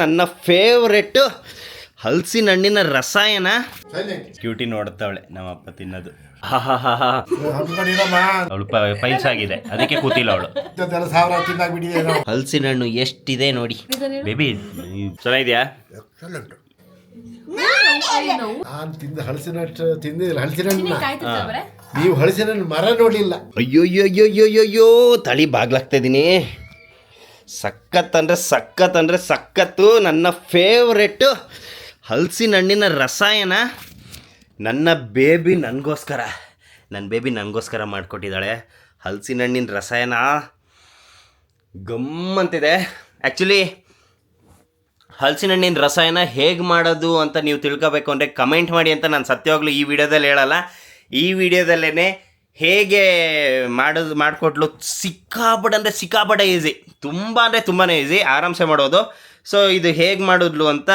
ನನ್ನ ಫೇವ್ರೆಟ್ ಹಲಸಿನ ಹಣ್ಣಿನ ರಸಾಯನ. ಕ್ಯೂಟಿ ನೋಡ್ತಾವಳೆ ನಮ್ಮಪ್ಪ ತಿನ್ನೋದು. ಅವಳು ಪೈಲ್ಸ್ ಆಗಿದೆ, ಅದಕ್ಕೆ ಕೂತಿಲ್ಲ ಅವಳು. ಹಲಸಿನ ಹಣ್ಣು ಎಷ್ಟಿದೆ ನೋಡಿ ಬೇಬಿ, ಚೆನ್ನಾಗಿದ್ಯಾ? ನಾನು ತಿಂದ ಹಲಸಿನ ತಿಂದಿಲ್ಲ. ಹಲಸಿನ ನೀವು ಹಲಸಿನ ಮರ ನೋಡಿಲ್ಲ. ಅಯ್ಯೋಯ್ಯೋಯ್ಯೋಯ್ಯೋಯ್ಯೋ ತಳಿ ಬಾಗ್ಲಾಗ್ತಾ ಇದ್ದೀನಿ. ಸಖತ್ ಅಂದರೆ ಸಖತ್ತು. ನನ್ನ ಫೇವ್ರೆಟ್ ಹಲಸಿನ ಹಣ್ಣಿನ ರಸಾಯನ ನನ್ನ ಬೇಬಿ ನನಗೋಸ್ಕರ ಮಾಡಿಕೊಟ್ಟಿದ್ದಾಳೆ. ಹಲಸಿನ ಹಣ್ಣಿನ ರಸಾಯನ ಗಮ್ಮಂತಿದೆ. ಆ್ಯಕ್ಚುಲಿ ಹಲಸಿನ ಹಣ್ಣಿನ ರಸಾಯನ ಹೇಗೆ ಮಾಡೋದು ಅಂತ ನೀವು ತಿಳ್ಕೊಬೇಕು ಅಂದರೆ ಕಮೆಂಟ್ ಮಾಡಿ ಅಂತ ನಾನು ಸತ್ಯವಾಗ್ಲೂ ಈ ವಿಡಿಯೋದಲ್ಲಿ ಹೇಳಲ್ಲ. ಈ ವಿಡಿಯೋದಲ್ಲೇ ಹೇಗೆ ಮಾಡಿಕೊಟ್ಲು. ಸಿಕ್ಕಾಪಟ್ಟೆ ಈಸಿ, ತುಂಬಾ ಈಸಿ, ಆರಾಮ್ಸೆ ಮಾಡೋದು. ಸೊ ಇದು ಹೇಗೆ ಮಾಡಿದ್ಲು ಅಂತ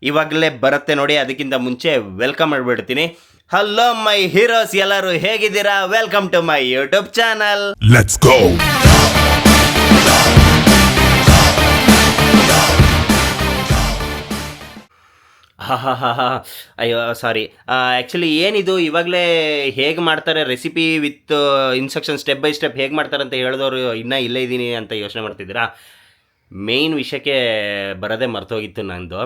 ಇವಾಗಲೇ ಬರುತ್ತೆ ನೋಡಿ. ಅದಕ್ಕಿಂತ ಮುಂಚೆ ವೆಲ್ಕಮ್ ಮಾಡಿಬಿಡ್ತೀನಿ. ಹಲೋ ಮೈ ಹೀರೋಸ್, ಎಲ್ಲರೂ ಹೇಗಿದ್ದೀರಾ? Welcome to my YouTube channel. Let's go. ಅಯ್ಯೋ ಸಾರಿ, ಆ್ಯಕ್ಚುಲಿ ಏನಿದು ಇವಾಗಲೇ ಹೇಗೆ ಮಾಡ್ತಾರೆ recipe with instruction step by step ಹೇಗೆ ಮಾಡ್ತಾರೆ ಅಂತ ಹೇಳಿದವರು ಇನ್ನೂ ಇಲ್ಲೇ ಇದ್ದೀನಿ ಅಂತ ಯೋಚನೆ ಮಾಡ್ತಿದ್ದೀರಾ? ಮೇಯ್ನ್ ವಿಷಯಕ್ಕೆ ಬರೋದೇ ಮರ್ತೋಗಿತ್ತು ನಂದು.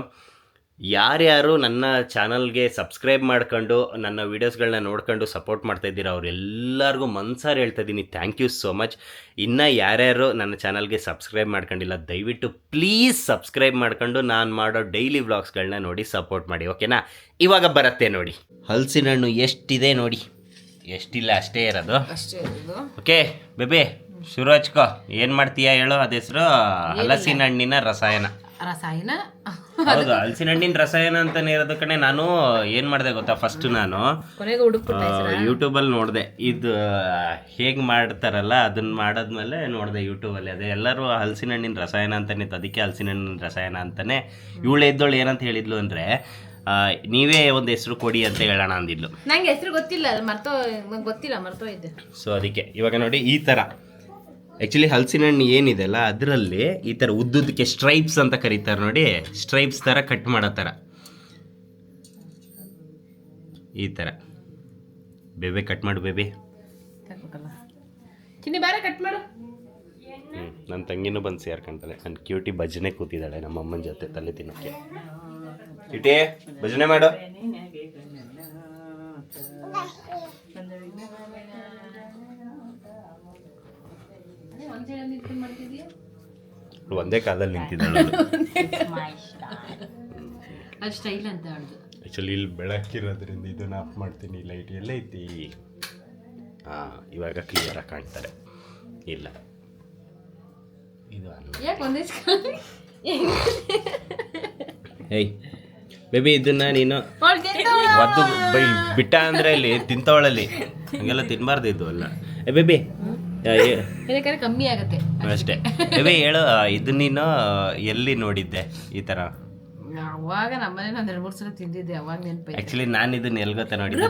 ಯಾರ್ಯಾರು ನನ್ನ ಚಾನಲ್ಗೆ ಸಬ್ಸ್ಕ್ರೈಬ್ ಮಾಡ್ಕೊಂಡು ನನ್ನ ವೀಡಿಯೋಸ್ಗಳನ್ನ ನೋಡ್ಕೊಂಡು ಸಪೋರ್ಟ್ ಮಾಡ್ತಾಯಿದ್ದೀರಾ ಅವರೆಲ್ಲರಿಗೂ ಮನ್ಸಾರಿ ಹೇಳ್ತಾ ಇದ್ದೀನಿ, ಥ್ಯಾಂಕ್ ಯು ಸೋ ಮಚ್. ಇನ್ನು ಯಾರ್ಯಾರು ನನ್ನ ಚಾನಲ್ಗೆ ಸಬ್ಸ್ಕ್ರೈಬ್ ಮಾಡ್ಕೊಂಡಿಲ್ಲ ದಯವಿಟ್ಟು ಪ್ಲೀಸ್ ಸಬ್ಸ್ಕ್ರೈಬ್ ಮಾಡ್ಕೊಂಡು ನಾನು ಮಾಡೋ ಡೈಲಿ ವ್ಲಾಗ್ಸ್ಗಳನ್ನ ನೋಡಿ ಸಪೋರ್ಟ್ ಮಾಡಿ, ಓಕೆನಾ? ಇವಾಗ ಬರುತ್ತೆ ನೋಡಿ. ಹಲಸಿನ ಹಣ್ಣು ಎಷ್ಟಿದೆ ನೋಡಿ, ಎಷ್ಟಿಲ್ಲ ಅಷ್ಟೇ ಇರೋದು. ಓಕೆ ಬೇಬಿ ಶುರು ಹಚ್ಕೋ. ಏನು ಮಾಡ್ತೀಯಾ ಹೇಳು? ಅದ ಹೆಸರು ಹಲಸಿನ ಹಣ್ಣಿನ ರಸಾಯನ. ಹೌದು, ಹಲಸಿನ ಹಣ್ಣಿನ ರಸಾಯನ ಅಂತಾನೆ ಇರೋದು ಕಣೆ. ನಾನು ಏನು ಮಾಡಿದೆ ಗೊತ್ತಾ, ಫಸ್ಟ್ ನಾನು ಯೂಟ್ಯೂಬಲ್ಲಿ ನೋಡಿದೆ ಇದು ಹೇಗೆ ಮಾಡ್ತಾರಲ್ಲ, ಅದನ್ನ ಮಾಡಾದ್ಮೇಲೆ ನೋಡಿದೆ ಯೂಟ್ಯೂಬಲ್ಲಿ. ಅದೇ ಎಲ್ಲರೂ ಹಲಸಿನ ಹಣ್ಣಿನ ರಸಾಯನ ಅಂತಾನೆ, ಅದಕ್ಕೆ ಹಲಸಿನ ಹಣ್ಣಿನ ರಸಾಯನ ಅಂತಾನೆ. ಇವಳು ಎದ್ದೋಳು ಏನಂತ ಹೇಳಿದ್ಲು ಅಂದರೆ, ನೀವೇ ಒಂದು ಹೆಸರು ಕೊಡಿ ಅಂತ ಹೇಳೋಣ ಅಂದಿದ್ಲು. ನಂಗೆ ಹೆಸರು ಗೊತ್ತಿಲ್ಲ, ಮರ್ತೋಯ್ದೆ. ಸೊ ಅದಕ್ಕೆ ಇವಾಗ ನೋಡಿ ಈ ಥರ ಆ್ಯಕ್ಚುಲಿ ಹಲಸಿನ ಹಣ್ಣು ಏನಿದೆ ಅಲ್ಲ ಅದರಲ್ಲಿ ಈ ಥರ ಉದ್ದುದಕ್ಕೆ ಸ್ಟ್ರೈಪ್ಸ್ ಅಂತ ಕರೀತಾರೆ ನೋಡಿ, ಸ್ಟ್ರೈಪ್ಸ್ ಥರ ಕಟ್ ಮಾಡೋ ಥರ ಈ ಥರ. ಬೇಬೆ ಕಟ್ ಮಾಡು ಬೇಬಿ. ನನ್ನ ತಂಗಿನೂ ಬಂದು ಸೇರ್ಕೊಂತಾಳೆ. ನನ್ನ ಕ್ಯೂಟಿ ಭಜನೆ ಕೂತಿದ್ದಾಳೆ ನಮ್ಮಮ್ಮನ ಜೊತೆ ತಲೆ ತಿನ್ನೋಕ್ಕೆ. ಕ್ಯೂಟಿ ಭಜನೆ ಮಾಡು. ಒಂದೇ ಕಾಲದಲ್ಲಿ ನಿಂತಿದ್ದಾಳೆ. ಆ್ಯಕ್ಚುಲಿ ಇಲ್ಲಿ ಬೆಳಕಿರೋದ್ರಿಂದ ಇದನ್ನ ಆಫ್ ಮಾಡ್ತೀನಿ. ಲೈಟ್ ಎಲ್ಲ ಐತಿ. ಇವಾಗ ಕ್ಲಿಯರಾಗಿ ಕಾಣ್ತಾರೆ. ಇಲ್ಲ ಇದು ಏಯ್ ಬೇಬಿ ಇದನ್ನ ನೀನು ಒದ್ದು ಬಿಟ್ಟ ಅಂದರೆ ಇಲ್ಲಿ ತಿಂತವಳಲ್ಲಿ ಹಂಗೆಲ್ಲ ತಿನ್ನಬಾರ್ದು. ಇದು ಅಲ್ಲ ಬೇಬಿ ಕಮ್ಮಿ ಆಗುತ್ತೆ ಅಷ್ಟೇ. ಬೇಬಿ ಹೇಳು, ಇದು ನೀನು ಎಲ್ಲಿ ನೋಡಿದ್ದೆ ಈ ಥರ? ಅವಾಗ ನಮ್ಮನೆ ನಾನು 2-3 ಸಲ ತಿಂದಿದ್ದೆ, ಅವಾಗ ನೆನಪು. ಆ್ಯಕ್ಚುಲಿ ನಾನು ಇದನ್ನ ಎಲ್ಗೊತ್ತ ನೋಡಿದ್ದೆ,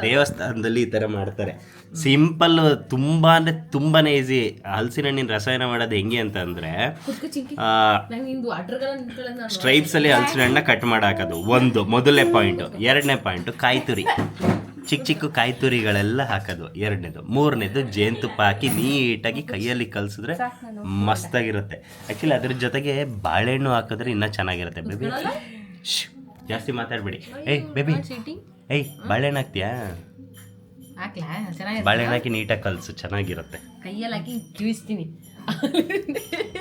ದೇವಸ್ಥಾನದಲ್ಲಿ ಈ ಥರ ಮಾಡ್ತಾರೆ. ಸಿಂಪಲ್, ತುಂಬಾ ಈಸಿ. ಹಲಸಿನ ಹಣ್ಣಿನ ರಸಾಯನ ಮಾಡೋದು ಹೆಂಗೆ ಅಂತ ಅಂದರೆ, ಸ್ಟ್ರೈಪ್ಸಲ್ಲಿ ಹಲಸಿನ ಹಣ್ಣನ್ನ ಕಟ್ ಮಾಡಾಕೋದು ಒಂದು ಮೊದಲನೇ ಪಾಯಿಂಟು. ಎರಡನೇ ಪಾಯಿಂಟು ಕಾಯಿ ತುರಿ, ಚಿಕ್ಕ ಕಾಯಿ ತುರಿಗಳೆಲ್ಲ ಹಾಕೋದು ಎರಡನೇದು. ಮೂರನೇದು ಜೇನುತುಪ್ಪ ಹಾಕಿ ನೀಟಾಗಿ ಕೈಯಲ್ಲಿ ಕಲಸಿದ್ರೆ ಮಸ್ತಾಗಿರುತ್ತೆ. ಆ್ಯಕ್ಚುಲಿ ಅದ್ರ ಜೊತೆಗೆ ಬಾಳೆಹಣ್ಣು ಹಾಕಿದ್ರೆ ಇನ್ನೂ ಚೆನ್ನಾಗಿರುತ್ತೆ. ಬೇಬಿ ಜಾಸ್ತಿ ಮಾತಾಡಬೇಡಿ. ಏಯ್ ಬೇಬಿ, ಏಯ್ ಬಾಳೆಹಣ್ಣು ಹಾಕ್ತೀಯಾ? ಬಾಳೆಹಣ್ಣು ಹಾಕಿ ನೀಟಾಗಿ ಕಲಸು, ಚೆನ್ನಾಗಿರುತ್ತೆ. ಕೈಯಲ್ಲಿ ಹಾಕಿ ಕಿವಿಸ್ತೀನಿ,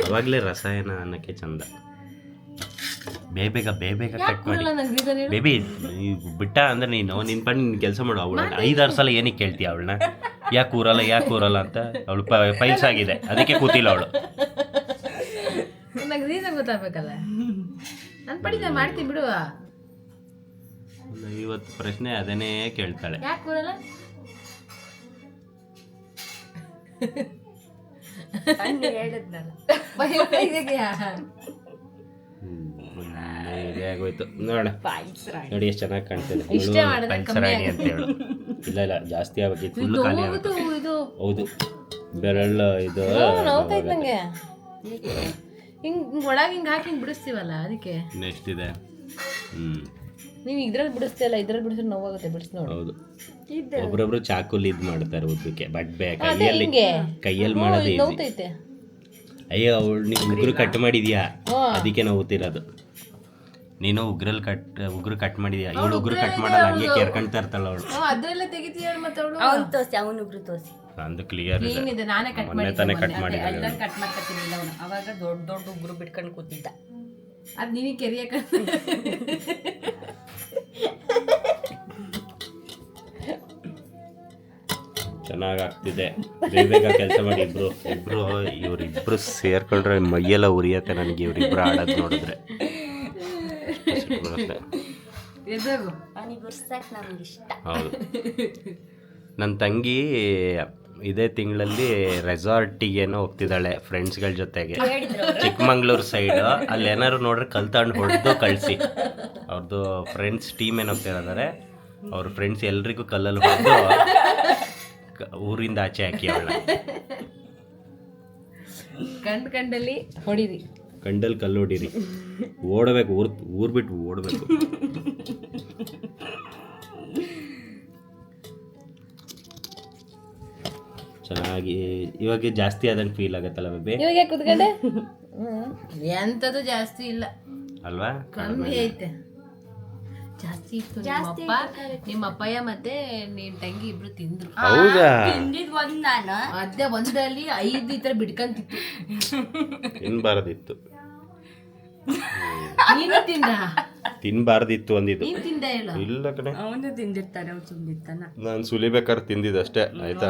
ಅವಾಗಲೇ ರಸಾಯನ ಅನ್ನೋಕ್ಕೆ ಚಂದ. ಬೇಬೇಗ ಕಟ್ ಮಾಡಿ. ಬೇಬಿ ಬಿಟ್ಟ ಅಂದರೆ ನೀನು ನಿನ್ನ ಪಂಡು ನಿನ್ನ ಕೆಲಸ ಮಾಡು. ಅವಳು 5-6 ಸಲ ಏನಕ್ಕೆ ಕೇಳ್ತೀಯ ಅವಳನ್ನ? ಯಾಕೆ ಊರಲ್ಲ ಅಂತ? ಅವಳು ಪೈಲ್ಸ್ ಆಗಿದೆ, ಅದಕ್ಕೆ ಕೂತಿಲ್ಲ ಅವಳು. ನಂಗೆ ರೀಸನ್ ಗೊತ್ತಾಗಬೇಕಲ್ಲ. ನನ್ನ ಪಡಿದ ಮಾಡ್ತೀನಿ ಬಿಡುವ. ಇವತ್ತು ಪ್ರಶ್ನೆ ಅದನ್ನೇ ಕೇಳ್ತಾಳೆ. ಯಾಕೆ ಊರಲ್ಲ? ಇದೇ ಆಗೋಯ್ತು ನೋಡ. ನೋಡಿ ಎಷ್ಟು ಚೆನ್ನಾಗಿ ಕಾಣ್ತಿದೆ. ಪಂಚರಾಣಿ ಅಂತ ಹೇಳು. ಇಲ್ಲ ಜಾಸ್ತಿ ಆಗಬೇಕು, ಫುಲ್ ಖಾಲಿ ಆಗುತ್ತೆ. ಹೌದು ಬೆರಳು ಇದು ಹಿಂಗ್ ಒಳಗೆ ಹಿಂಗ್ ಹಾಕಿ ಹಿಂಗ್ ಬಿಡಿಸ್ತೀವಲ್ಲ ಅದಕ್ಕೆ. ನೆಕ್ಸ್ಟ್ ಇದೆ. ನೀವು ಇದ್ರಲ್ಲಿ ಬಿಡಿಸ್ತೀಯಲ್ಲ, ಇದ್ರಲ್ಲಿ ಬಿಡಿಸಿದ್ರೆ ನೋವಾಗುತ್ತೆ, ಬಿಡಿಸ್ ನೋಡಿ. ಹೌದು, ಒಬ್ರೊಬ್ರು ಚಾಕುಲಿ ಇದು ಮಾಡ್ತಾರೆ ಉದ್ದಕ್ಕೆ, ಬಟ್ ಕೈಯಲ್ಲಿ ಮಾಡೋದೇ ಈಸಿ. ನೋವ್ತೈತೆ. ಅಯ್ಯೋ ಅವಳು ನೀನು ಉಗುರು ಕಟ್ ಮಾಡಿದ್ಯಾ, ಅದಕ್ಕೆ ನೋವುತ್ತಿರೋದು. ನೀನು ಉಗುರು ಕಟ್ ಮಾಡಿದ್ಯಾ, ಇವಳು ಉಗುರು ಕಟ್ ಮಾಡಲ್ಲ, ಹಂಗೆ ಕೆರ್ಕೊಂತಾ ಇರ್ತಾಳ ಅವಳು. ಅದೆಲ್ಲ ತೆಗಿತೀಯ ಮತ್ತೆ ಅವಳು. ಅವ್ನು ತೋರಿಸಿ, ಅವನು ಉಗುರು ತೋರಿಸಿ. ಅಂದು ಕ್ಲಿಯರ್ ಇದೆ, ನಾನೇ ಕಟ್ ಮೊನ್ನೆ ತಾನೇ ಕಟ್ ಮಾಡಿದ್ದೆ. ಅಲ್ಲಂಗೆ ಕಟ್ ಮಾಡ್ಕೊತಿರ್ಲಿಲ್ಲ ಅವನು, ಅವಾಗ ದೊಡ್ಡ ದೊಡ್ಡ ಉಗುರು ಬಿಟ್ಕೊಂಡು ಕೂತಿದ್ದ. ಅದು ನೀನು ಕೆರಿಯಕ ಚೆನ್ನಾಗಾಗ್ತಿದೆ. ಬೇಗ ಕೆಲಸ ಮಾಡಿ ಇವರಿಬ್ರು ಸೇರ್ಕೊಂಡ್ರೆ ಮೈಯೆಲ್ಲ ಉರಿಯತ್ತೆ ನನಗೆ, ಇವರಿಬ್ರು ಆಡೋದು ನೋಡಿದ್ರೆ. ಹೌದು, ನನ್ನ ತಂಗಿ ಇದೇ ತಿಂಗಳಲ್ಲಿ ರೆಸಾರ್ಟಿಗೇನೋ ಹೋಗ್ತಿದ್ದಾಳೆ ಫ್ರೆಂಡ್ಸ್ಗಳ ಜೊತೆಗೆ, ಚಿಕ್ಕಮಂಗ್ಳೂರು ಸೈಡು. ಅಲ್ಲಿ ಏನಾದ್ರು ನೋಡ್ರೆ ಕಲ್ತಂಡು ಹೊಡೆದು ಕಳಿಸಿ. ಅವ್ರದ್ದು ಫ್ರೆಂಡ್ಸ್ ಟೀಮ್ ಏನು ಹೋಗ್ತಿದ್ದಾರೆ, ಅವ್ರ ಫ್ರೆಂಡ್ಸ್ ಎಲ್ರಿಗೂ ಕಲ್ಲಲ್ಲಿ ಹೊಡೆದು ಊರಿಂದ ಆಚೆ ಹಾಕಿ ಅವಳ. ಕಂಡಲ್ಲಿ ಹೊಡಿರಿ, ಕಂಡಲ್ಲಿ ಕಲ್ಲು ಹೊಡೀರಿ, ಓಡಬೇಕು, ಊರ್ ಬಿಟ್ಟು ಓಡಬೇಕು. ಚೆನ್ನಾಗಿ ಇವಾಗ ಜಾಸ್ತಿ ಆದಂಗೆ ಫೀಲ್ ಆಗತ್ತಲ್ಲ ಬೇಬಿ? ಇವಾಗ ಕುತ್ಕೊಂಡೆ ಎಂಥದ್ದು ಜಾಸ್ತಿ ಇಲ್ಲ ಅಲ್ವಾ? ಕಮ್ಮಿ ಐತೆ. ಜಾಸ್ತಿ ಇತ್ತು. ನಿಮ್ಮ ಅಪ್ಪಯ್ಯ ಮತ್ತೆ ನಿನ್ ತಂಗಿ ಇಬ್ರು ತಿಂದ್ರು. ಹೌದಾ? ತಿಂದಿದ್ ಒಂದ್ ನಾನು ಅದೇ ಒಂದಲ್ಲಿ 5 ಈ ತರ ಬಿಡ್ಕಂತಿತ್ತು. ತಿನ್ಬಾರ್ದಿತ್ತು, ನೀನು ತಿಂದ? ತಿನ್ಬಾರ್ದಿತ್ತು ಅಂದಿದ್ದು. ನೀನ್ ತಿಂದ ಹೇಳು. ಇಲ್ಲ ಕಣೆ, ಅವನು ತಿಂದಿರ್ತಾನೆ, ಅವ್ನು ಸುಮ್ನಿರ್ತಾನ. ನಾನು ಸುಲಿಬೇಕಾದ್ರೆ ತಿಂದಿದ್ದಷ್ಟೇ, ಆಯ್ತಾ?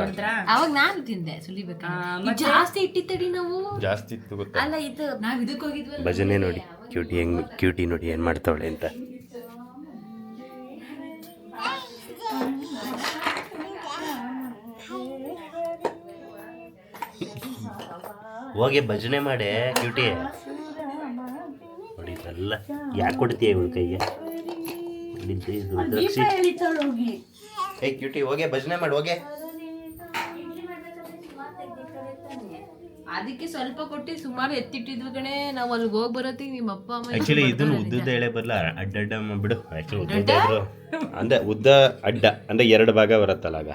ಅವಾಗ ನಾನು ತಿಂದೆ ಸುಲಿಬೇಕಾದ್ರೆ. ಜಾಸ್ತಿ ಇಟ್ಟಿತ್ತಡಿ ನಾವು. ಜಾಸ್ತಿ ಇತ್ತು ಗೊತ್ತಾ? ಅಲ್ಲ ಇದು ನಾವ್ ಇದಕ್ಕೆ ಹೋಗಿದ್ವಲ್ಲ. ಭಜನೆ ನೋಡಿ, ಕ್ಯೂಟಿ ನೋಡಿ ಏನ್ ಮಾಡ್ತಾವಳೆ ಅಂತ. ಹೋಗಿ ಭಜನೆ ಮಾಡೆ ಕ್ಯೂಟಿ. ನೋಡಿ ಇದೆಲ್ಲ ಯಾಕೆ ಕೊಡ್ತೀಯ ಇವಳು ಕೈಗೆ? ಏ ಕ್ಯೂಟಿ, ಹೋಗಿ ಭಜನೆ ಮಾಡಿ, ಹೋಗಿ. ಅದಕ್ಕೆ ಸ್ವಲ್ಪ ಕೊಟ್ಟು ಸುಮಾರು ಎತ್ತಿಟ್ಟಿದ್ವಿ ಕಣೆ. ನಾವು ಅಲ್ಲಿಗೆ ಹೋಗಿ ಬರೋತ್ತಿಗೆ ನಿಮ್ಮ ಅಪ್ಪ ಅಮ್ಮ ಆಕ್ಚುಲಿ ಇದನ್ನು ಉದ್ದದ ಎಳೆ ಬರಲ್ಲ, ಅಡ್ಡ ಬಿಡು. ಆಕ್ಚುಲಿ ಉದ್ದ ಅಂದ್ರೆ ಉದ್ದ ಅಡ್ಡ ಅಂದ್ರೆ 2 ಭಾಗ ಬರುತ್ತಲ್ಲ ಆಗ.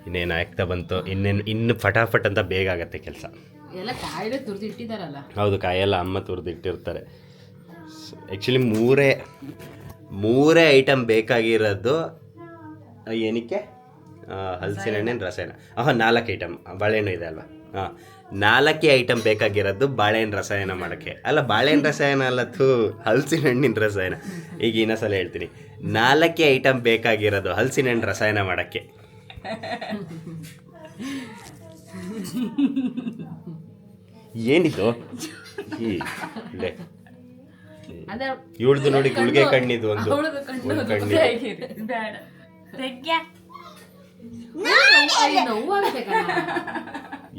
ಇನ್ನೇನು ಆಗ್ತಾ ಬಂತು, ಇನ್ನು ಫಟಾಫಟ್ ಅಂತ ಬೇಗ ಆಗತ್ತೆ ಕೆಲಸ. ಎಲ್ಲ ಕಾಯಿಲೆ ತುರ್ದು ಇಟ್ಟಿದಾರಲ್ಲ. ಹೌದು, ಕಾಯೆಲ್ಲ ಅಮ್ಮ ತುರ್ದು ಇಟ್ಟಿರ್ತಾರೆ. ಆ್ಯಕ್ಚುಲಿ ಮೂರೇ ಐಟಮ್ ಬೇಕಾಗಿರೋದು. ಏನಕ್ಕೆ? ಹಲಸಿನ ಹಣ್ಣಿನ ರಸಾಯನ. 4 ಐಟಮ್, ಬಾಳೆಹಣ್ಣು ಇದೆ ಅಲ್ವಾ? 4 ಐಟಮ್ ಬೇಕಾಗಿರೋದು ಬಾಳೆಹಣ್ಣು ರಸಾಯನ ಮಾಡೋಕ್ಕೆ. ಅಲ್ಲ, ಬಾಳೆಹಣ್ಣು ರಸಾಯನ ಅಲ್ಲ, ಹಲಸಿನ ಹಣ್ಣಿನ ರಸಾಯನ. ಈಗ ಇನ್ನೊಂದ್ಸಲ ಹೇಳ್ತೀನಿ, 4 ಐಟಮ್ ಬೇಕಾಗಿರೋದು ಹಲಸಿನ ಹಣ್ಣು ರಸಾಯನ ಮಾಡೋಕ್ಕೆ. ಏನಿದು? ಇವಳ್ದು ನೋಡಿ, ಗುಳಿಗೆ ಕಣ್ಣಿದು ಒಂದು ಕಣ್ಣಿದು.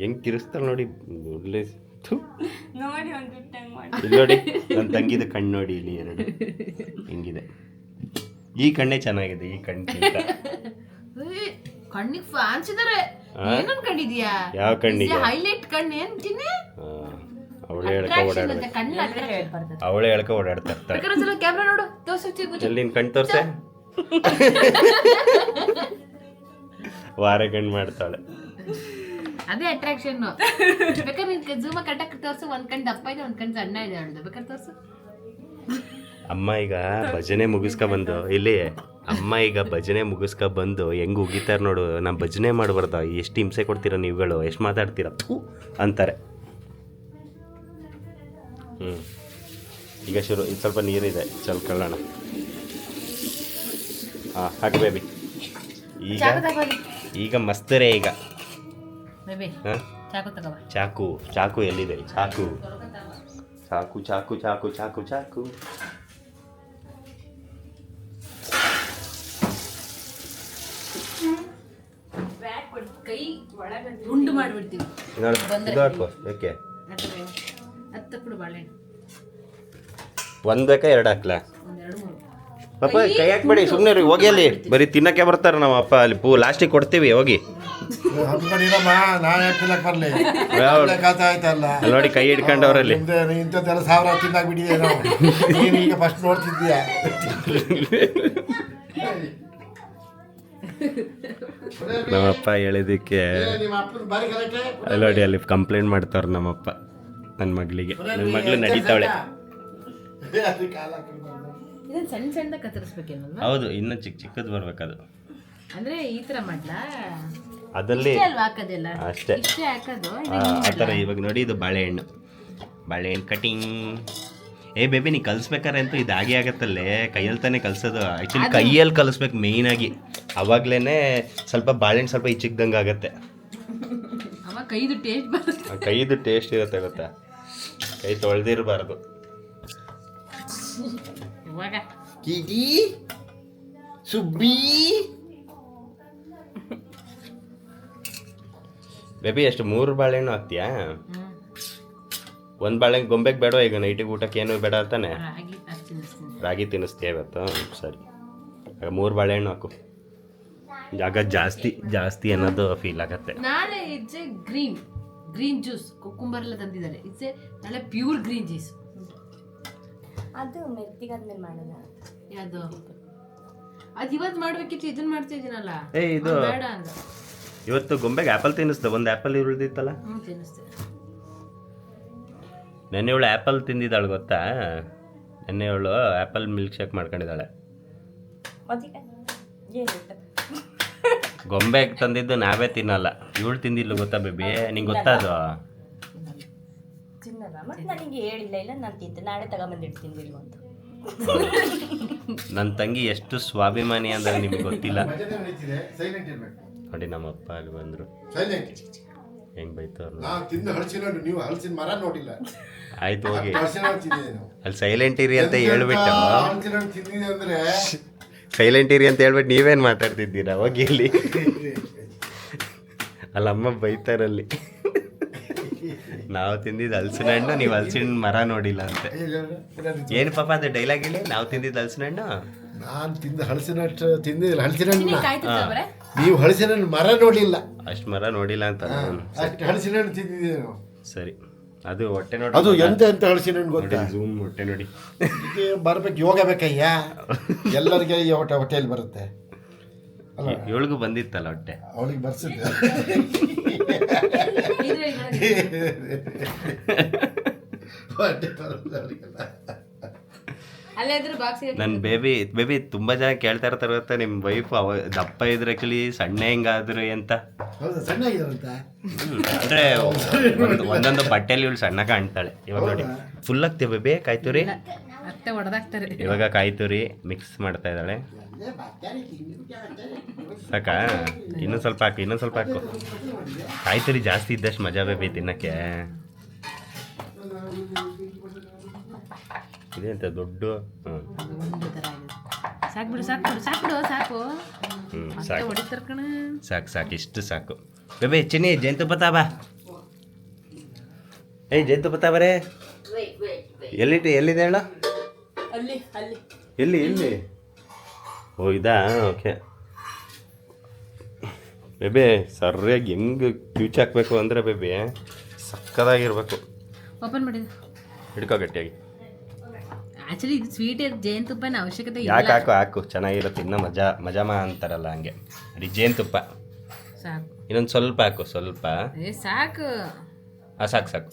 ಹೆಂಗ್ ತಿರ್ಸ್ತಾಳ ನೋಡಿ, ಒಳ್ಳೆ ನೋಡಿ. ನನ್ನ ತಂಗಿದ ಕಣ್ಣು ನೋಡಿ, ಇಲ್ಲಿ 2 ಹಿಂಗಿದೆ. ಈ ಕಣ್ಣೇ ಚೆನ್ನಾಗಿದೆ, ಈ ಕಣ್ಣಿಗಿಂತ. ಕಣ್ಣಿಗೆ ಫ್ಯಾನ್ಸ್ ಇದಾರೆ. ಏನ್ ಅನ್ಕೊಂಡಿದ್ಯಾ? ಯಾವ ಕಣ್ಣಿಗೆ? ಹೈಲೈಟ್ ಕಣ್ಣು ಅಂತೀನಿ. ಅವಳೇ ಹೇಳ್ಕ ಓಡಾಡ್ತಾ ಇರ್ತಾಳೆ. ಕ್ಯಾಮ್ರಾ ನೋಡು, ತೋರ್ಸು. ಎಲ್ಲಿ ನಿನ್ ಕಣ್ ತೋರ್ಸೆ? ವಾರ ಕಣ್ ಮಾಡ್ತಾಳೆ. ಅದೇ ಅಟ್ರಾಕ್ಷನ್. ಬೇಕಾದ್ರೆ ನಿನ್ ಝೂಮ ಕಟ್ಟಕ್ ತೋರ್ಸು. ಒಂದ್ ಕಣ್ ದಪ್ಪ ಇದೆ, ಒಂದ್ ಕಣ್ ಸಣ್ಣ ಇದೆ. ಬೇಕಾದ್ರೆ ತೋರ್ಸು. ಅಮ್ಮ ಈಗ ಭಜನೆ ಮುಗಿಸ್ಕೊ ಬಂದು ಹೆಂಗ್ ಉಗಿತಾರ ನೋಡು. ನಾ ಭಜನೆ ಮಾಡ್ಬಾರ್ದ? ಎಷ್ಟು ಹಿಂಸೆ ಕೊಡ್ತೀರ ನೀವುಗಳು, ಎಷ್ಟು ಮಾತಾಡ್ತೀರ ಅಂತಾರೆ. ಈಗ ಶುರು. ಇದು ಸ್ವಲ್ಪ ನೀರಿದೆ, ಚಲ್ಕೊಳ್ಳೋಣ. ಹಾಕಿ ಬೇಬಿ. ಈಗ ಮಸ್ತರೇ. ಈಗ ಚಾಕು ಎಲ್ಲಿದೆ? ಚಾಕು. ಕೈ ಒಳಗೆ ಉಂಡು ಮಾಡ್ಬಿಡ್ತೀವಿ. ಯಾಕೆ? ಬಾಳೆಹಣ್ಣು ಒಂದ್ ಬೇಕಾ 2 ಹಾಕ್ಲಾ? ಪಾಪ ಕೈ ಹಾಕ್ಬೇಡಿ, ಸುಮ್ಮನೆ ಹೋಗಿ. ಅಲ್ಲಿ ಬರೀ ತಿನ್ನಕ್ಕೆ ಬರ್ತಾರೆ ನಮ್ಮ ಅಪ್ಪ. ಅಲ್ಲಿ ಲಾಸ್ಟಿಗೆ ಕೊಡ್ತೀವಿ, ಹೋಗಿ. ಹಮ್ಕೊಂಡಿರಮ್ಮ ನಾನು ಯಾಕೆ ತಿನ್ನಕ್ ಬರ್ಲಿ ಕಥೆ ಆಯ್ತಲ್ಲ ಅಲ್ಲಿ ನೋಡಿ ಕೈ ಹಿಡ್ಕೊಂಡವ್ರಲ್ಲಿ ಇಂಥದ್ದೆಲ್ಲ ಸಾವಿರ ತಿಂದಾಗ್ಬಿಟ್ಟಿದೆ ನಾವು ನೀನು ಈಗ ಫಸ್ಟ್ ನೋಡ್ತಿದ್ದೀಯ ನಮ್ಮಪ್ಪ ಹೇಳಿದ್ದಕ್ಕೆ ನಿಮ್ಮ ಅಪ್ಪನ ಬಾರಿ ಕರೆಕ್ಟೇ ಅಲ್ಲಿ ನೋಡಿ ಅಲ್ಲಿ ಕಂಪ್ಲೇಂಟ್ ಮಾಡ್ತಾವ್ರೆ ನಮ್ಮಪ್ಪ ನನ್ನ ಮಗಳಿಗೆ. ನನ್ನ ಮಗಳು ನಡೀತಾವಳೆ. ಇದನ್ನ ಸಣ್ಣ ಸಣ್ಣದಾಗ ಕತ್ತರಿಸ್ಬೇಕೇನಲ್ವಾ? ಹೌದು, ಇನ್ನು ಚಿಕ್ಕದು ಬರ್ಬೇಕದು. ಅಂದ್ರೆ ಈ ತರ ಮಾಡ್ಲಾ? ಅದಲ್ಲಿ ಅಲ್ವಾ ಹಾಕೋದೆಲ್ಲ? ಅಷ್ಟೇ ಇಷ್ಟೇ ಹಾಕೋದು. ಆ ಥರ. ಇವಾಗ ನೋಡಿ ಇದು ಬಾಳೆಹಣ್ಣು ಕಟಿಂಗ್. ಬೇಬಿ ನೀ ಕಲಿಸ್ಬೇಕಾರೆ ಅಂತೂ ಇದು ಹಾಗೆ ಆಗತ್ತಲ್ಲೇ, ಕೈಯಲ್ಲಿ ತಾನೇ ಕಲಿಸೋದು. ಆ್ಯಕ್ಚುಲಿ ಕೈಯಲ್ಲಿ ಕಲಿಸ್ಬೇಕು ಮೇಯ್ನಾಗಿ, ಅವಾಗ್ಲೇ ಸ್ವಲ್ಪ ಬಾಳೆಹಣ್ಣು ಸ್ವಲ್ಪ ಚಿಕ್ಕದಂಗೆ ಆಗತ್ತೆ. ಅವಾಗ ಕೈದು ಟೇಸ್ಟ್ ಬರುತ್ತೆ. ಕೈದು ಟೇಸ್ಟ್ ಇರುತ್ತೆ ಗೊತ್ತಾ, ಕೈ ತೊಳೆದಿರಬಾರ್ದು. ಇವಾಗ ಕಿಟಿ ಸುಬ್ಬಿ ಬೇಬಿ ಎಷ್ಟು 3 ಬಾಳೆಹಣ್ಣು ಹಾಕ್ತೀಯಾ? ಒಂದು ಬಾಳೆಹಣ್ಣು ಗೊಂಬೆಗೆ ಬೇಡ ಈಗ ನೈಟಿಗೆ ಊಟಕ್ಕೆ ಏನು ಬೇಡ ಅಂತಾನೆ? ರಾಗಿ ತಿನ್ನಿಸ್ತೀಯ ಇವತ್ತು? ಸರಿ, 3 ಬಾಳೆಹಣ್ಣು ಹಾಕು. ಜಾಗ ಜಾಸ್ತಿ ಅನ್ನೋದು ಫೀಲ್ ಆಗತ್ತೆ. ನಾಳೆ ಇಟ್ಸ್ ಗ್ರೀನ್ ಜ್ಯೂಸ್ ಕುಕ್ಕುಂಬರ್ ಎಲ್ಲ ತಂದಿದ್ದಾರೆ. ಇಟ್ಸ್ ನಾಳೆ ಪ್ಯೂರ್ ಗ್ರೀನ್ ಜ್ಯೂಸ್. ಅದು ಮೆತ್ತಿಗಾದ್ಮೇಲೆ ಮಾಡೋಣ. ಯಾವುದು ಅದು ಇವತ್ತು ಮಾಡ್ಬೇಕಿತ್ತು, ಇದನ್ನ ಮಾಡ್ತಾ ಇದೀನಲ್ಲ. ಇದು ಬೇಡ ಅಂದ. ಇವತ್ತು ಗೊಂಬೆಗೆ ಆ್ಯಪಲ್ ತಿನ್ನಿಸ್ದೆ. ಒಂದು ಆ್ಯಪಲ್ ಉಳಿದಿತ್ತಲ್ಲ, ತಿನ್ನಿಸ್ತೇನೆ. ನೆನ್ನೆ ಇವಳು ಆ್ಯಪಲ್ ತಿಂದಿದ್ದಾಳೆ ಗೊತ್ತಾ? ನೆನ್ನೆ ಇವಳು ಆ್ಯಪಲ್ ಮಿಲ್ಕ್ ಶೇಕ್ ಮಾಡ್ಕೊಂಡಿದ್ದಾಳೆ. ಗೊಂಬೆಗೆ ತಂದಿದ್ದು ನಾವೇ ತಿನ್ನಲ್ಲ, ಇವಳು ತಿಂದಿಲ್ಲ ಗೊತ್ತಾ ಬೇಬಿ? ನಿಂಗೆ ಗೊತ್ತಾ ಅದು? ತಿನ್ನಲ್ಲ. ಮತ್ತೆ ನನಗೆ ಹೇಳಿಲ್ಲ, ಇಲ್ಲ ನಾನು ತಿಂತೆ, ನಾಳೆ ತಗೊಂಬಂದಿಡ್ತೀನಿ ಬಿಡು ಅಂತ. ನನ್ನ ತಂಗಿ ಎಷ್ಟು ಸ್ವಾಭಿಮಾನಿ ಅಂದ್ರೆ ನಿಮಗೆ ಗೊತ್ತಿಲ್ಲ. ಸೈಲೆಂಟ್ ಇರ್ಬೇಕು ನೋಡಿ ನಮ್ಮಪ್ಪ ಅಲ್ಲಿ ಬಂದರು, ಸೈಲೆಂಟ್. ಹೆಂಗ್ ಬೈತವ್ರು. ನಾವು ತಿಂದು ಹಲಸಿನ ಹಣ್ಣು, ನೀವು ಹಲಸಿನ ಮರ ನೋಡಿಲ್ಲ. ಆಯ್ತು ಹೋಗಿ, ಹಲಸಿನ ಹಣ್ಣು ತಿಂದಿದೆ ನಾವು. ಅಲ್ಲಿ ಸೈಲೆಂಟ್ ಇರಿ ಅಂತ ಹೇಳ್ಬಿಟ್ಟು, ಹಲಸಿನ ಹಣ್ಣು ತಿಂದಿದೆ ಅಂದ್ರೆ ಸೈಲೆಂಟ್ ಇರಿ ಅಂತ ಹೇಳ್ಬಿಟ್ಟು ನೀವೇನು ಮಾತಾಡ್ತಿದ್ದೀರಾ? ಹೋಗಿ ಇಲ್ಲಿ ಅಲ್ಲಮ್ಮ ಬೈತಾರಲ್ಲಿ. ನಾವು ತಿಂದಿದ್ದು ಹಲಸಿನ ಹಣ್ಣು, ನೀವು ಹಲಸಿನ ಮರ ನೋಡಿಲ್ಲ ಅಂತೆ. ಏನು ಪಾಪ ಅದು ಡೈಲಾಗ್ ಇಲ್ಲಿ? ನಾವು ತಿಂದಿದ್ದು ಹಲಸಿನ ಹಣ್ಣು, ನಾನು ತಿಂದ ಹಲಸಿನ ಹಣ್ಣು ತಿಂದಿಲ್ಲ. ಹಲಸಿನ ಹಣ್ಣು ಕಾಯ್ತಿರ್ತಾವ್ರೆ. ನೀವು ಹಲಸಿನ ಹಣ್ಣು ಮರ ನೋಡಿಲ್ಲ. ಅಷ್ಟು ಮರ ನೋಡಿಲ್ಲ ಅಂತ. ಅಷ್ಟು ಹಲಸಿನ ಹಣ್ಣು ತಿಂದಿದ್ದೀವಿ ನಾವು. ಸರಿ, ಅದು ಹೊಟ್ಟೆ ನೋಡಿ. ಅದು ಎಂತ ಹಲಸಿನ ಹಣ್ಣು ಗೊತ್ತಾ? ಝೂಮ್ ಹೊಟ್ಟೆ ನೋಡಿ. ಇದಕ್ಕೆ ಬರ್ಬೇಕು, ಯೋಗ ಬೇಕಯ್ಯ. ಎಲ್ಲರಿಗೆ ಈ ಹೊಟ್ಟೆಯಲ್ಲಿ ಬರುತ್ತೆ. ಇವಳಿಗೂ ಬಂದಿತ್ತಲ್ಲ ಹೊಟ್ಟೆ, ಅವಳಿಗೆ ಬರ್ಸಿದ್ದೆ. ಹೊಟ್ಟೆ ಬರುತ್ತೆ ಅವಳಿಗೆಲ್ಲ. ಅಲ್ಲೇ ಇದ್ರೆ ಬಾಕ್ಸ್. ನನ್ನ ಬೇಬಿ ತುಂಬ ಜನ ಕೇಳ್ತಾ ಇರ್ತಾರೆ ಗೊತ್ತಾ, ನಿಮ್ಮ ವೈಫ್ ದಪ್ಪ ಇದ್ರೆ ಆ್ಯಕ್ಚುಲಿ ಸಣ್ಣ ಹೆಂಗಾದ್ರು ಅಂತ. ಹೌದಾ, ಸಣ್ಣಾಗಿರಂತ? ಅಂದರೆ ಒಂದೊಂದು ಬಟ್ಟೆಯಲ್ಲಿ ಇವಳು ಸಣ್ಣ ಕಾಣ್ತಾಳೆ. ಇವಾಗ ನೋಡಿ ಫುಲ್ ಆಗ್ತೀವಿ ಬೇಬಿ. ಕಾಯ್ತುರಿ ಅತ್ತೆ ಹೊಡೆದಾಕ್ತಾರೆ. ಇವಾಗ ಕಾಯ್ತುರಿ ಮಿಕ್ಸ್ ಮಾಡ್ತಾ ಇದ್ದಾಳೆ. ಸಾಕಾ? ಇನ್ನೊಂದು ಸ್ವಲ್ಪ ಹಾಕು. ಕಾಯ್ತುರಿ ಜಾಸ್ತಿ ಇದ್ದಷ್ಟು ಮಜಾ ಬೇಬಿ ತಿನ್ನಕ್ಕೆ. ಇದೆ ಅಂತ ದೊಡ್ಡ. ಸಾಕು. ಸಾಕು ಇಷ್ಟು ಸಾಕು ಬೇಬಿ. ಚಿನ್ನಿ ಜೇನುತುಪ್ಪ ತಾ ಬಾ. ಜೇನುತುಪ್ಪ ತಾ ಬರೇ. ಎಲ್ಲಿದೆ ಹೇಳ? ಎಲ್ಲಿ? ಓ ಇದಾ? ಓಕೆ ಬೇಬಿ, ಸರಿಯಾಗಿ ಹೆಂಗೆ ಕ್ಯೂಚ್ ಹಾಕ್ಬೇಕು ಅಂದರೆ ಬೇಬಿ ಸಕ್ಕದಾಗಿರ್ಬೇಕು. ಓಪನ್ ಮಾಡಿದ ಹಿಡ್ಕೋ ಗಟ್ಟಿಯಾಗಿ. ಆಕ್ಚುಲಿ ಇದು ಸ್ವೀಟ್ ಜೇನುತುಪ್ಪನ ಅವಶ್ಯಕತೆ ಯಾಕೆ? ಹಾಕು ಚೆನ್ನಾಗಿರುತ್ತೆ. ಇನ್ನೂ ಮಜಾಮ ಅಂತಾರಲ್ಲ ಹಂಗೆ. ಅಡಿ ಜೇನುತುಪ್ಪ ಸಾಕು. ಇನ್ನೊಂದು ಸ್ವಲ್ಪ ಹಾಕು, ಸ್ವಲ್ಪ. ಸಾಕು. ಸಾಕು.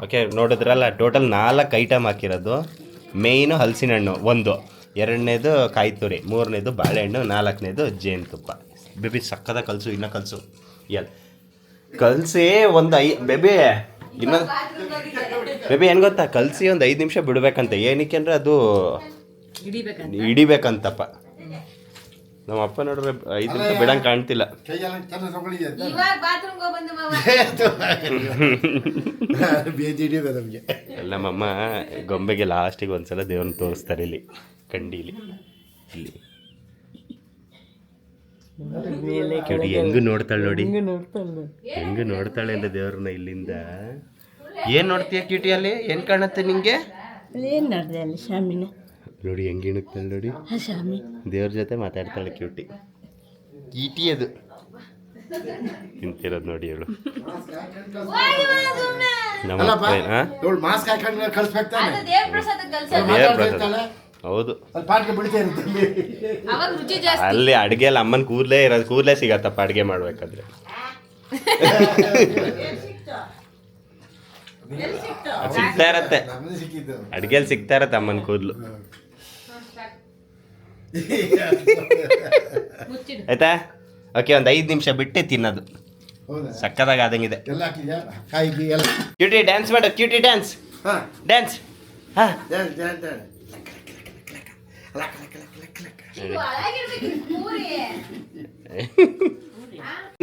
ಓಕೆ, ನೋಡಿದ್ರಲ್ಲ ಟೋಟಲ್ 4 ಐಟಮ್ ಹಾಕಿರೋದು. ಮೇಯ್ನು ಹಲಸಿನ ಹಣ್ಣು 1, 2ನೇದು ಕಾಯ್ತುರಿ, 3ನೇದು ಬಾಳೆಹಣ್ಣು, 4ನೇದು ಜೇನುತುಪ್ಪ. ಬೇಬಿ ಸಕ್ಕದ ಕಲಸು, ಇನ್ನೂ ಕಲಸು. ಕಲಸಿ ಒಂದು ಬೇಬಿ ಇನ್ನೊಂದು ಬೇಬಿ ಏನು ಗೊತ್ತಾ, ಕಲಸಿ ಒಂದು 5 ನಿಮಿಷ ಬಿಡ್ಬೇಕಂತೆ. ಏನಕ್ಕೆ ಅಂದರೆ ಅದು ಹಿಡಿಬೇಕಂತಪ್ಪ. ನಮ್ಮ ಅಪ್ಪ ನೋಡ್ರೆ 5 ನಿಮಿಷ ಬಿಡಂಗೆ ಕಾಣ್ತಿಲ್ಲ. ನಮ್ಮಮ್ಮ ಗೊಂಬೆಗೆ ಲಾಸ್ಟಿಗೆ ಒಂದ್ಸಲ ದೇವ್ರನ್ನ ತೋರಿಸ್ತಾರೆ ಇಲ್ಲಿ ಕಂಡೀಲಿ. ಇಲ್ಲಿ ಹೆಂಗು ನೋಡ್ತಾಳೆ ನೋಡಿ, ಹೆಂಗು ನೋಡ್ತಾಳೆ ಅಂತ ದೇವ್ರನ್ನ ಇಲ್ಲಿಂದ. ಏನ್ ನೋಡ್ತೀಯ ಕ್ಯೂಟಿಯಲ್ಲಿ? ಏನ್ ಕಾಣುತ್ತೆ ನಿಂಗೆ? ಏನು ನೋಡಿದೆ ಅಲ್ಲಿ ಶಾಮಿನ ನೋಡಿ ಹೆಂಗೆ ಇಣುಕ್ತಾಳೆ ನೋಡಿ. ಶಾಮಿ ದೇವ್ರ ಜೊತೆ ಮಾತಾಡ್ತಾಳೆ ಕ್ಯೂಟಿ. ಕೀಟಿ ಅದು ತಿಂತಿರೋದು ನೋಡಿ ಹೇಳು ಅಲ್ಲಪ್ಪ ಇವಳು ಮಾಸ್ಕ್ ಹಾಕೊಂಡು ಕಳಿಸ್ಬೇಕು ತಾನೆ ಅದು ದೇವ್ರ ಪ್ರಸಾದ ಕಲ್ಸ ಹೌದು ಅಲ್ಲಿ ಪಾಟ್ಗೆ ಬಿಡ್ತಾ ಇರುತ್ತೆ ಅವಾಗ ರುಚಿ ಜಾಸ್ತಿ. ಅಲ್ಲಿ ಅಡುಗೆ ಅಲ್ಲಿ ಅಮ್ಮನ ಕೂದಲೇ ಇರೋದು, ಕೂದಲೇ ಸಿಗತ್ತಪ್ಪ ಅಡುಗೆ ಮಾಡ್ಬೇಕಾದ್ರೆ. ಸಿಗ್ತಾ ಇರತ್ತೆ ನಮ್ಗೆ ಸಿಕ್ಕಿದ್ದು ಅಡುಗೆಲಿ ಸಿಗ್ತಾ ಇರತ್ತೆ ಅಮ್ಮನ ಕೂದಲು. ಮುಚ್ಚಿಡು. ಆಯ್ತಾ? ಓಕೆ, ಒಂದು 5 ನಿಮಿಷ ಬಿಟ್ಟೆ ತಿನ್ನೋದು. ಹೌದಾ ಸಕ್ಕದಾಗ ಆದಂಗಿದೆ. ಎಲ್ಲ ಹಾಕಿದ್ಯಾ ಕಾಯಿ ಎಲ್ಲ ಕ್ಯೂಟಿ ಡ್ಯಾನ್ಸ್ ಮಾಡು, ಕ್ಯೂಟಿ ಡ್ಯಾನ್ಸ್ ಹಾಂ ಡ್ಯಾನ್ಸ್. ಹಾಂ ಇದು ಹಾಳಾಗಿರ್ಬೇಕು ಪೂರಿ.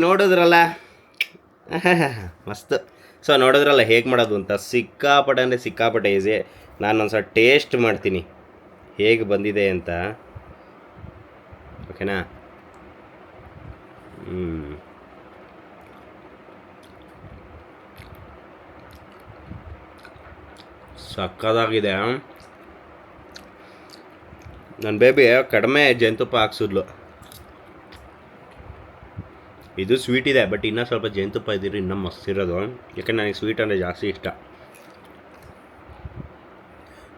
ನೋಡಿದ್ರಲ್ಲ ಮಸ್ತ್. ಸೊ ನೋಡಿದ್ರಲ್ಲ ಹೇಗೆ ಮಾಡೋದು ಅಂತ. ಸಿಕ್ಕಾಪಟ್ಟೆ ಅಂದರೆ ಸಿಕ್ಕಾಪಟ್ಟೆ ಈಸಿ. ನಾನೊಂದ್ಸಲ ಟೇಸ್ಟ್ ಮಾಡ್ತೀನಿ ಹೇಗೆ ಬಂದಿದೆ ಅಂತ. ಓಕೆನಾ? ಸಕ್ಕದಾಗಿದೆ. ನನ್ನ ಬೇಬಿ ಕಡಿಮೆ ಜೇನುತುಪ್ಪ ಹಾಕ್ಸಿದ್ಲು. ಇದು ಸ್ವೀಟ್ ಇದೆ, ಬಟ್ ಇನ್ನೂ ಸ್ವಲ್ಪ ಜೇನುತುಪ್ಪ ಇದ್ದಿರಿ ಇನ್ನೂ ಮಸ್ತ್ ಇರೋದು. ಯಾಕಂದ್ರೆ ನನಗೆ ಸ್ವೀಟ್ ಅಂದರೆ ಜಾಸ್ತಿ ಇಷ್ಟ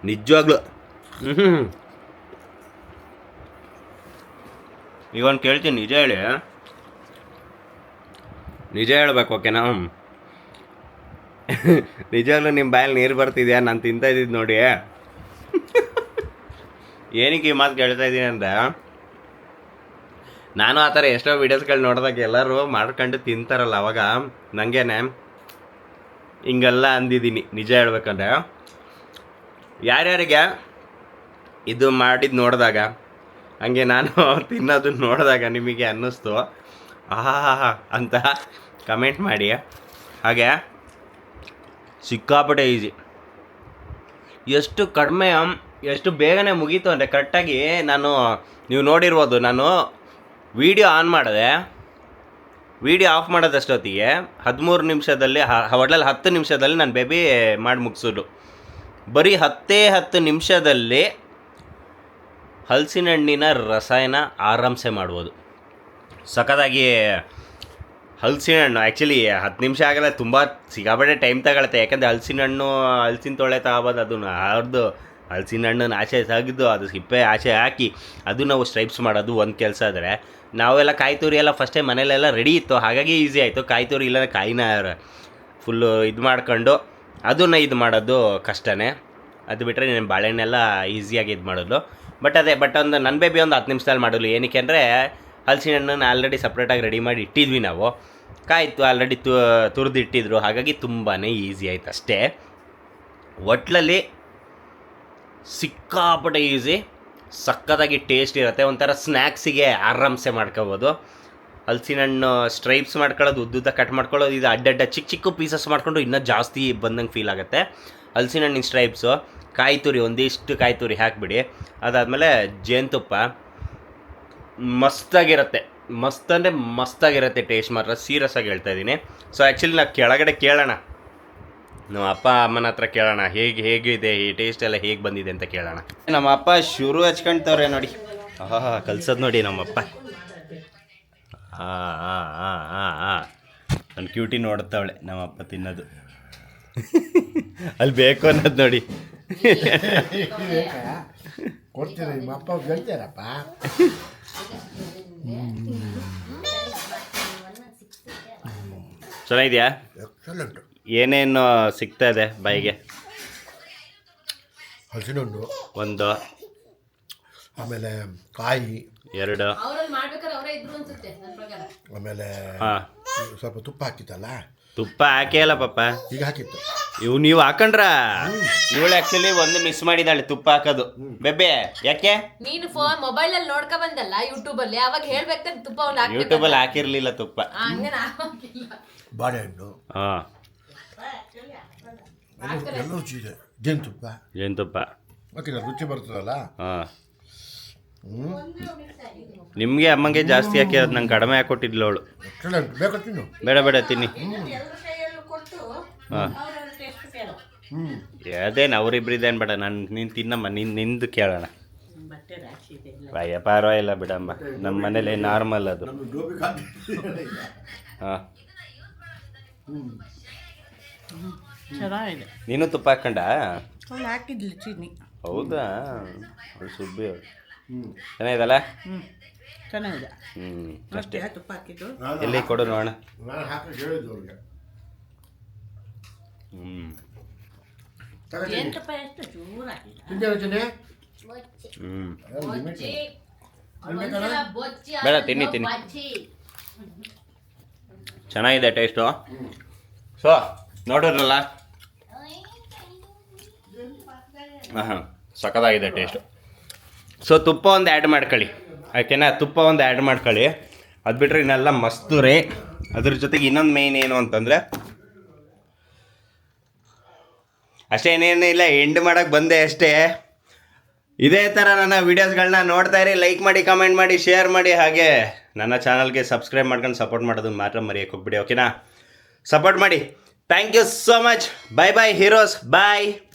ನಿಜವಾಗ್ಲು. ಈಗ ಒಂದು ಕೇಳ್ತೀನಿ, ನಿಜ ಹೇಳಿ, ನಿಜ ಹೇಳ್ಬೇಕು ಓಕೆನಾ? ನಿಜವಾಗ್ಲೂ ನಿಮ್ಮ ಬಾಯಲ್ಲಿ ನೀರು ಬರ್ತಿದ್ಯಾ ನಾನು ತಿಂತಾ ಇದ್ದಿದ್ದು ನೋಡಿ? ಏನಕ್ಕೆ ಈ ಮಾತು ಕೇಳ್ತಾ ಇದ್ದೀನಿ ಅಂದರೆ, ನಾನು ಆ ಥರ ಎಷ್ಟೋ ವೀಡಿಯೋಸ್ಗಳು ನೋಡಿದಾಗ ಎಲ್ಲರೂ ಮಾಡ್ಕೊಂಡು ತಿಂತಾರಲ್ಲ, ಅವಾಗ ನನಗೇನೆ ಹಿಂಗೆಲ್ಲ ಅಂದಿದ್ದೀನಿ. ನಿಜ ಹೇಳ್ಬೇಕಂದ್ರೆ ಯಾರ್ಯಾರಿಗೆ ಇದು ಮಾಡಿದ್ದು ನೋಡಿದಾಗ, ಹಂಗೆ ನಾನು ತಿನ್ನೋದನ್ನ ನೋಡಿದಾಗ ನಿಮಗೆ ಅನ್ನಿಸ್ತು ಆಹಾ ಅಂತ ಕಮೆಂಟ್ ಮಾಡಿ. ಹಾಗೆ ಸಿಕ್ಕಾಪಟ್ಟೆ ಈಸಿ, ಎಷ್ಟು ಕಡಿಮೆ ಎಷ್ಟು ಬೇಗನೆ ಮುಗೀತು ಅಂದರೆ ಕರೆಕ್ಟಾಗಿ ನೀವು ನೋಡಿರ್ಬೋದು, ನಾನು ವೀಡಿಯೋ ಆನ್ ಮಾಡಿದೆ, ವೀಡಿಯೋ ಆಫ್ ಮಾಡೋದಷ್ಟೊತ್ತಿಗೆ 13 ನಿಮಿಷದಲ್ಲಿ ಒಟ್ಲಲ್ಲಿ 10 ನಿಮಿಷದಲ್ಲಿ ನನ್ನ ಬೇಬಿ ಮಾಡಿ ಮುಗಿಸೋದು. ಬರೀ 10 ನಿಮಿಷದಲ್ಲಿ ಹಲಸಿನ ಹಣ್ಣಿನ ರಸಾಯನ ಆರಾಮ್ಸೆ ಮಾಡ್ಬೋದು. ಸಖತ್ತಾಗಿ ಹಲಸಿನ ಹಣ್ಣು ಆ್ಯಕ್ಚುಲಿ 10 ನಿಮಿಷ ಆಗಲ್ಲ, ತುಂಬ ಸಿಕ್ಕಾಪಟ್ಟೆ ಟೈಮ್ ತಗೊಳುತ್ತೆ. ಯಾಕಂದರೆ ಹಲಸಿನ ತೊಳೆ ತಗೋಬೋದು, ಅದನ್ನು ಹರಿದು ಹಲಸಿನ ಹಣ್ಣನ್ನು ಆಚೆ ತೆಗೆದು ಅದು ಸಿಪ್ಪೆ ಆಚೆ ಹಾಕಿ ಅದು ನಾವು ಸ್ಟ್ರೈಪ್ಸ್ ಮಾಡೋದು ಒಂದು ಕೆಲಸ. ಆದರೆ ನಾವೆಲ್ಲ ಕಾಯಿ ತುರಿ ಎಲ್ಲ ಫಸ್ಟೇ ಮನೇಲೆಲ್ಲ ರೆಡಿ ಇತ್ತು, ಹಾಗಾಗಿ ಈಸಿ ಆಯಿತು. ಕಾಯಿ ತುರಿ ಇಲ್ಲ ಕಾಯಿನ ಫುಲ್ಲು ಇದು ಮಾಡ್ಕೊಂಡು ಅದನ್ನು ಇದು ಮಾಡೋದು ಕಷ್ಟನೇ. ಅದು ಬಿಟ್ಟರೆ నేను ಬಾಳೆಹಣ್ಣೆಲ್ಲ ಈಸಿಯಾಗಿ ಇದು ಮಾಡೋದು. ಬಟ್ ಒಂದು ನನ್ನ ಬೇಬಿ ಒಂದು 10 ನಿಮಿಷದಲ್ಲಿ ಮಾಡೋದು. ಏನಕ್ಕೆ ಅಂದರೆ ಹಲಸಿನ ಹಣ್ಣನ್ನು ಆಲ್ರೆಡಿ ಸಪ್ರೇಟಾಗಿ ರೆಡಿ ಮಾಡಿ ಇಟ್ಟಿದ್ವಿ ನಾವು, ಕಾಯಿತು ಆಲ್ರೆಡಿ ತುರಿದಿಟ್ಟಿದ್ರು, ಹಾಗಾಗಿ ತುಂಬಾ ಈಸಿ ಆಯ್ತು ಅಷ್ಟೇ. ಒಟ್ಲಲ್ಲಿ ಸಿಕ್ಕಾಪಟ್ಟೆ ಈಸಿ, ಸಕ್ಕತ್ತಾಗಿ ಟೇಸ್ಟ್ ಇರುತ್ತೆ. ಒಂಥರ ಸ್ನ್ಯಾಕ್ಸಿಗೆ ಆರಾಮ್ಸೆ ಮಾಡ್ಕೋಬೋದು. ಹಲಸಿನ ಹಣ್ಣು ಸ್ಟ್ರೈಪ್ಸ್ ಮಾಡ್ಕೊಳ್ಳೋದು, ಉದ್ದುದ್ದ ಕಟ್ ಮಾಡ್ಕೊಳ್ಳೋದು, ಇದು ಅಡ್ಡಡ್ಡ ಚಿಕ್ಕ ಚಿಕ್ಕ ಪೀಸಸ್ ಮಾಡಿಕೊಂಡು ಇನ್ನೂ ಜಾಸ್ತಿ ಬಂದಂಗೆ ಫೀಲ್ ಆಗುತ್ತೆ. ಹಲಸಿನ ಹಣ್ಣಿನ ಸ್ಟ್ರೈಪ್ಸು, ಕಾಯಿ ತುರಿ ಒಂದಿಷ್ಟು ಕಾಯಿ ತುರಿ ಹಾಕಿಬಿಡಿ, ಅದಾದಮೇಲೆ ಜೇನುತುಪ್ಪ, ಮಸ್ತಾಗಿರುತ್ತೆ. ಮಸ್ತ್ ಅಂದರೆ ಮಸ್ತಾಗಿರುತ್ತೆ ಟೇಸ್ಟ್ ಮಾತ್ರ, ಸೀರಿಯಸ್ಸಾಗಿ ಹೇಳ್ತಾ ಇದ್ದೀನಿ. ಸೊ ಆ್ಯಕ್ಚುಲಿ ನಾವು ಕೆಳಗಡೆ ಕೇಳೋಣ, ನಮ್ಮ ಅಪ್ಪ ಅಮ್ಮನ ಹತ್ರ ಕೇಳೋಣ ಹೇಗಿದೆ ಈ ಟೇಸ್ಟ್ ಎಲ್ಲ ಹೇಗೆ ಬಂದಿದೆ ಅಂತ ಕೇಳೋಣ. ನಮ್ಮ ಅಪ್ಪ ಶುರು ಹಚ್ಕೊಳ್ತವ್ರೆ ನೋಡಿ. ಕಲ್ಸೋದು ನೋಡಿ ನಮ್ಮಪ್ಪ. ನನ್ನ ಕ್ಯೂಟಿ ನೋಡ್ತಾವಳೆ ನಮ್ಮಪ್ಪ ತಿನ್ನೋದು. ಅಲ್ಲಿ ಬೇಕು ಅನ್ನೋದು ನೋಡಿ. ಕೊಡ್ತೀರ ನಿಮ್ಮ ಅಪ್ಪ ಹೇಳ್ತಾರಪ್ಪ. ಚೆನ್ನಾಗಿದೆಯಾ? ಎಕ್ಸಲೆಂಟ್. ಏನೇನು ಸಿಗ್ತಾ ಇದೆ ಬಾಯಿಗೆ? ಹಲಸಿನ ಹಣ್ಣು ಒಂದು, ಆಮೇಲೆ ಕಾಯಿ 2, ಅವ್ರಲ್ಲಿ ಮಾಡ್ಬೇಕಾದ್ರೆ ಅವರೇ ಇದ್ರು ಅನ್ಸುತ್ತೆ ನನ್ನ ಪ್ರಕಾರ. ಆಮೇಲೆ ಹಾಂ, ಸ್ವಲ್ಪ ತುಪ್ಪ ಹಾಕಿತ್ತಲ್ಲ, ತುಪ್ಪ ಹಾಕೇ ಅಲ್ಲ ಪಾಪ, ಈಗ ಹಾಕಿತ್ತು. ನೀವು ಹಾಕೊಂಡ್ರ? ಇವಳು ಆ್ಯಕ್ಚುಲಿ ಒಂದು ಮಿಸ್ ಮಾಡಿದಾಳೆ ತುಪ್ಪ ಹಾಕೋದು. ಬೆಬ್ಬೆ ಯಾಕೆ? ನೀನು ಮೊಬೈಲ್ ಅಲ್ಲಿ ನೋಡ್ಕೊ ಬಂದಲ್ಲ ಯೂಟ್ಯೂಬ್ ಅಲ್ಲಿ, ಅವಾಗ ಹೇಳ್ಬೇಕು ತುಪ್ಪ ಯೂಟ್ಯೂಬಲ್ಲಿ ಹಾಕಿರ್ಲಿಲ್ಲ ತುಪ್ಪ. ಬಾಳೆಹಣ್ಣು ಹಾಂ, ಎಲ್ಲ ರುಚಿ ಇದೆ. ಜೇನುತುಪ್ಪ ಹಾಕಿದ ರುಚಿ ಬರ್ತದಲ್ಲ. ಹಾಂ, ನಿಮಗೆ ಅಮ್ಮಂಗೆ ಜಾಸ್ತಿ ಹಾಕಿ ಅದು ನಂಗೆ ಕಡಿಮೆ ಹಾಕೊಟ್ಟಿದ್ಲು ಅವಳು. ಎಕ್ಸಲೆಂಟ್. ಬೇಕಾ ತಿನ್ನು. ಬೇಡ ತಿನ್ನಿ. ಹಾಂ, ಅದೇನು ಅವರಿಬ್ರಿದೇನು ಬೇಡ, ನೀನು ತಿನ್ನಮ್ಮ, ನಿಂದು ಕೇಳೋಣ. ಬಟ್ಟೆ ರಾಶಿ ಇದೆ ಇಲ್ಲ. ಅಯ್ಯ ಪರವಾಗಿಲ್ಲ ಬಿಡಮ್ಮ, ನಮ್ಮ ಮನೇಲಿ ನಾರ್ಮಲ್ ಅದು. ನಮ್ಗೆ ಡೋಬಿ ಖಾತೆ ಹಾಂ, ಚೆನ್ನಾಗಿದೆ. ನೀನು ತುಪ್ಪ ಹಾಕೊಂಡ? ಅವಳು ಹಾಕಿದ್ಲು ಚೀನಿ. ಹೌದಾ, ಅವ್ಳು ಸುಬ್ಬಿ ಅವಳು. ಚೆನ್ನಾಗಿದಲ್ಲ? ಚೆನ್ನಾಗಿದೆ. ಅಷ್ಟೇ. ಅಷ್ಟೇ ತುಪ್ಪ ಹಾಕಿದ್ದು. ಎಲ್ಲಿ ಕೊಡು ನೋಡೋಣ. ನಾನು ಹಾಕಕ್ಕೆ ಹೇಳಿದ್ದು ಅವ್ರಿಗೆ. ಏನು ತುಪ್ಪ ಎಷ್ಟು ಚೂರು ಹಾಕಿಲ್ಲ. ತಿಂತೇವೆ ಚಿನ್ನಿ? ಬೇಡ, ತಿನ್ನಿ ಚೆನ್ನಾಗಿದೆ ಟೇಸ್ಟು. ಸೊ ನೋಡಿದ್ರಲ್ಲ, ಹಾಂ ಸಖತ್ತಾಗಿದೆ ಟೇಸ್ಟು. ಸೊ ತುಪ್ಪ ಒಂದು ಆ್ಯಡ್ ಮಾಡ್ಕೊಳ್ಳಿ, ಯಾಕೆನಾ ತುಪ್ಪ ಒಂದು ಆ್ಯಡ್ ಮಾಡ್ಕೊಳ್ಳಿ. ಅದು ಬಿಟ್ಟರೆ ಇನ್ನೆಲ್ಲ ಮಸ್ತು ರೀ. ಅದ್ರ ಜೊತೆಗೆ ಇನ್ನೊಂದು ಮೇಯ್ನ್ ಏನು ಅಂತಂದರೆ, ಅಷ್ಟೇ, ಏನೇನಿಲ್ಲ, ಎಂಡ್ ಮಾಡೋಕ್ಕೆ ಬಂದೆ ಅಷ್ಟೇ. ಇದೇ ಥರ ನನ್ನ ವೀಡಿಯೋಸ್ಗಳನ್ನ ನೋಡ್ತಾ ಇರಿ. ಲೈಕ್ ಮಾಡಿ, ಕಮೆಂಟ್ ಮಾಡಿ, ಶೇರ್ ಮಾಡಿ, ಹಾಗೆ ನನ್ನ ಚಾನಲ್ಗೆ ಸಬ್ಸ್ಕ್ರೈಬ್ ಮಾಡ್ಕೊಂಡು ಸಪೋರ್ಟ್ ಮಾಡೋದನ್ನ ಮಾತ್ರ ಮರೆಯೋಕ್ಕೆ ಹೋಗ್ಬಿಡಿ. ಓಕೆನಾ? ಸಪೋರ್ಟ್ ಮಾಡಿ. Thank you so much. Bye bye heroes, bye.